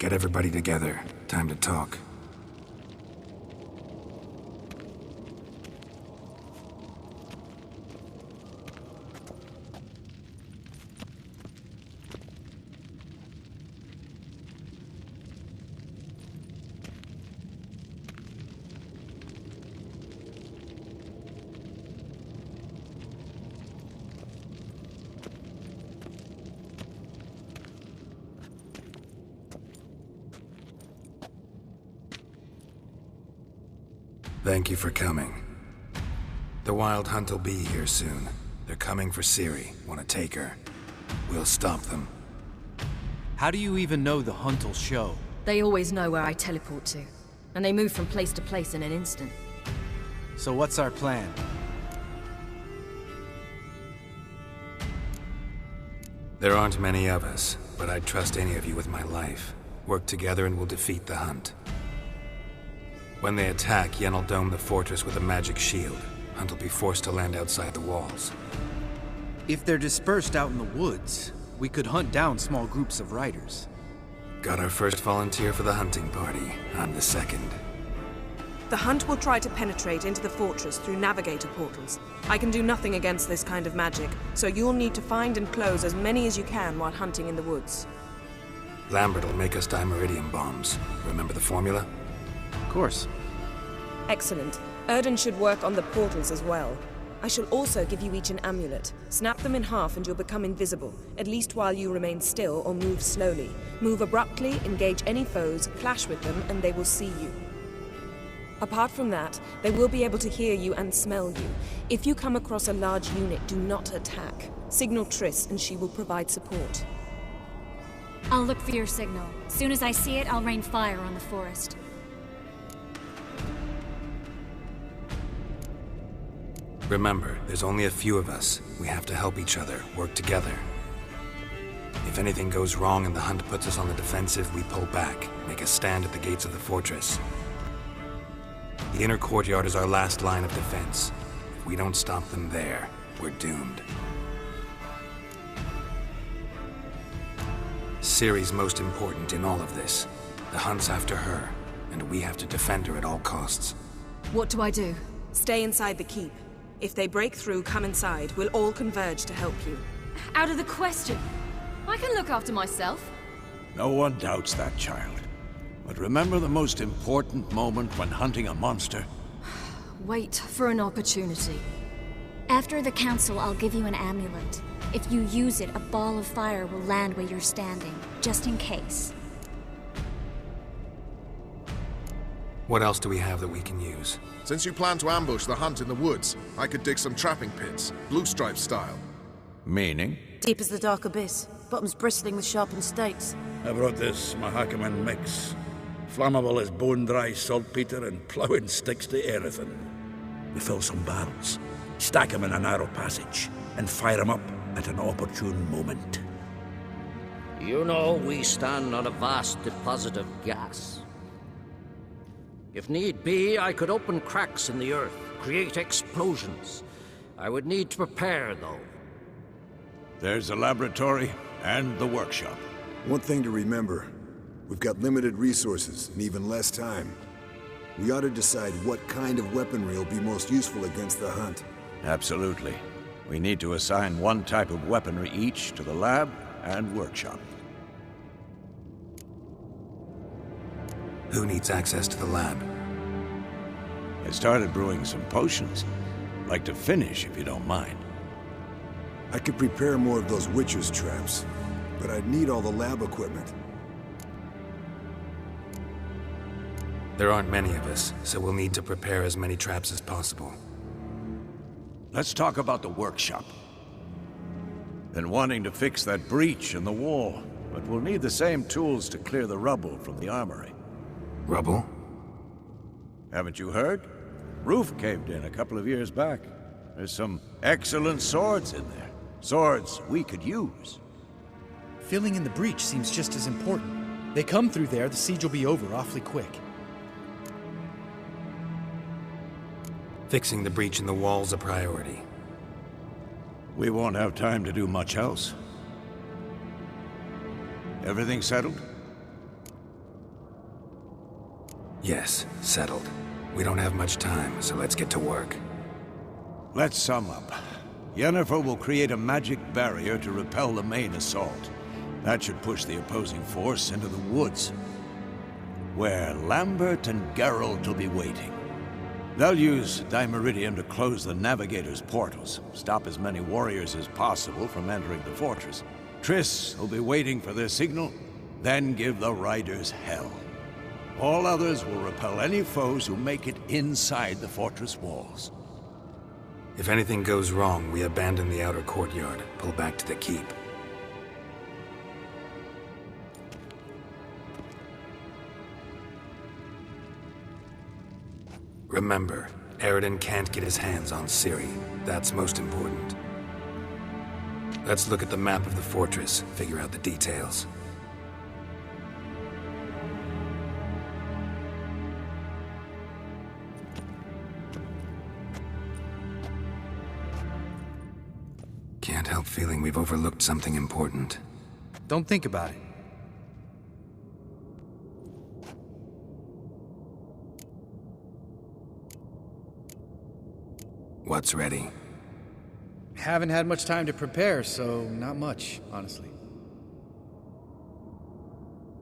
Get everybody together. Time to talk. Thank you for coming. The Wild Hunt will be here soon. They're coming for Ciri. Want to take her. We'll stop them. How do you even know the Hunt will show? They always know where I teleport to. And they move from place to place in an instant. So what's our plan? There aren't many of us, but I'd trust any of you with my life. Work together and we'll defeat the Hunt. When they attack, Yen'll dome the fortress with a magic shield. Hunt will be forced to land outside the walls. If they're dispersed out in the woods, we could hunt down small groups of riders. Got our first volunteer for the hunting party. I'm the second. The Hunt will try to penetrate into the fortress through navigator portals. I can do nothing against this kind of magic, so you'll need to find and close as many as you can while hunting in the woods. Lambert will make us dimeridium bombs. Remember the formula? Of course. Excellent. Erden should work on the portals as well. I shall also give you each an amulet. Snap them in half and you'll become invisible, at least while you remain still or move slowly. Move abruptly, engage any foes, clash with them, and they will see you. Apart from that, they will be able to hear you and smell you. If you come across a large unit, do not attack. Signal Triss and she will provide support. I'll look for your signal. Soon as I see it, I'll rain fire on the forest. Remember, there's only a few of us. We have to help each other, work together. If anything goes wrong and the Hunt puts us on the defensive, we pull back, make a stand at the gates of the fortress. The inner courtyard is our last line of defense. If we don't stop them there, we're doomed. Ciri's most important in all of this. The Hunt's after her, and we have to defend her at all costs. What do I do? Stay inside the keep. If they break through, come inside. We'll all converge to help you. Out of the question. I can look after myself. No one doubts that, child. But remember the most important moment when hunting a monster? Wait for an opportunity. After the council, I'll give you an amulet. If you use it, a ball of fire will land where you're standing, just in case. What else do we have that we can use? Since you plan to ambush the Hunt in the woods, I could dig some trapping pits, Blue Stripe style. Meaning? Deep as the dark abyss, bottoms bristling with sharpened stakes. I brought this Mahakaman mix. Flammable as bone-dry saltpeter and ploughing sticks to anything. We fill some barrels, stack them in a narrow passage, and fire them up at an opportune moment. You know, we stand on a vast deposit of gas. If need be, I could open cracks in the earth, create explosions. I would need to prepare, though. There's the laboratory and the workshop. One thing to remember, we've got limited resources and even less time. We ought to decide what kind of weaponry will be most useful against the Hunt. Absolutely. We need to assign one type of weaponry each to the lab and workshop. Who needs access to the lab? I started brewing some potions. Like to finish, if you don't mind. I could prepare more of those Witcher's traps, but I'd need all the lab equipment. There aren't many of us, so we'll need to prepare as many traps as possible. Let's talk about the workshop. Been wanting to fix that breach in the wall, but we'll need the same tools to clear the rubble from the armory. Rubble? Haven't you heard? Roof caved in a couple of years back. There's some excellent swords in there. Swords we could use. Filling in the breach seems just as important. They come through there, the siege will be over awfully quick. Fixing the breach in the wall's a priority. We won't have time to do much else. Everything settled? Yes, settled. We don't have much time, so let's get to work. Let's sum up. Yennefer will create a magic barrier to repel the main assault. That should push the opposing force into the woods, where Lambert and Geralt will be waiting. They'll use Dimeridium to close the Navigator's portals, stop as many warriors as possible from entering the fortress. Triss will be waiting for their signal, then give the Riders hell. All others will repel any foes who make it inside the fortress walls. If anything goes wrong, we abandon the outer courtyard, pull back to the keep. Remember, Aroden can't get his hands on Ciri. That's most important. Let's look at the map of the fortress, figure out the details. Can't help feeling we've overlooked something important. Don't think about it. What's ready? Haven't had much time to prepare, so not much, honestly.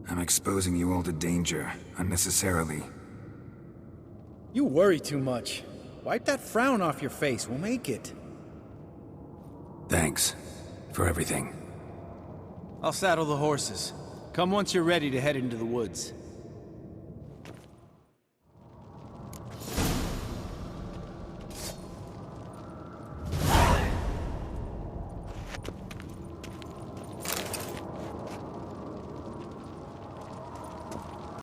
I'm exposing you all to danger, unnecessarily. You worry too much. Wipe that frown off your face, we'll make it. Thanks for everything. I'll saddle the horses. Come once you're ready to head into the woods.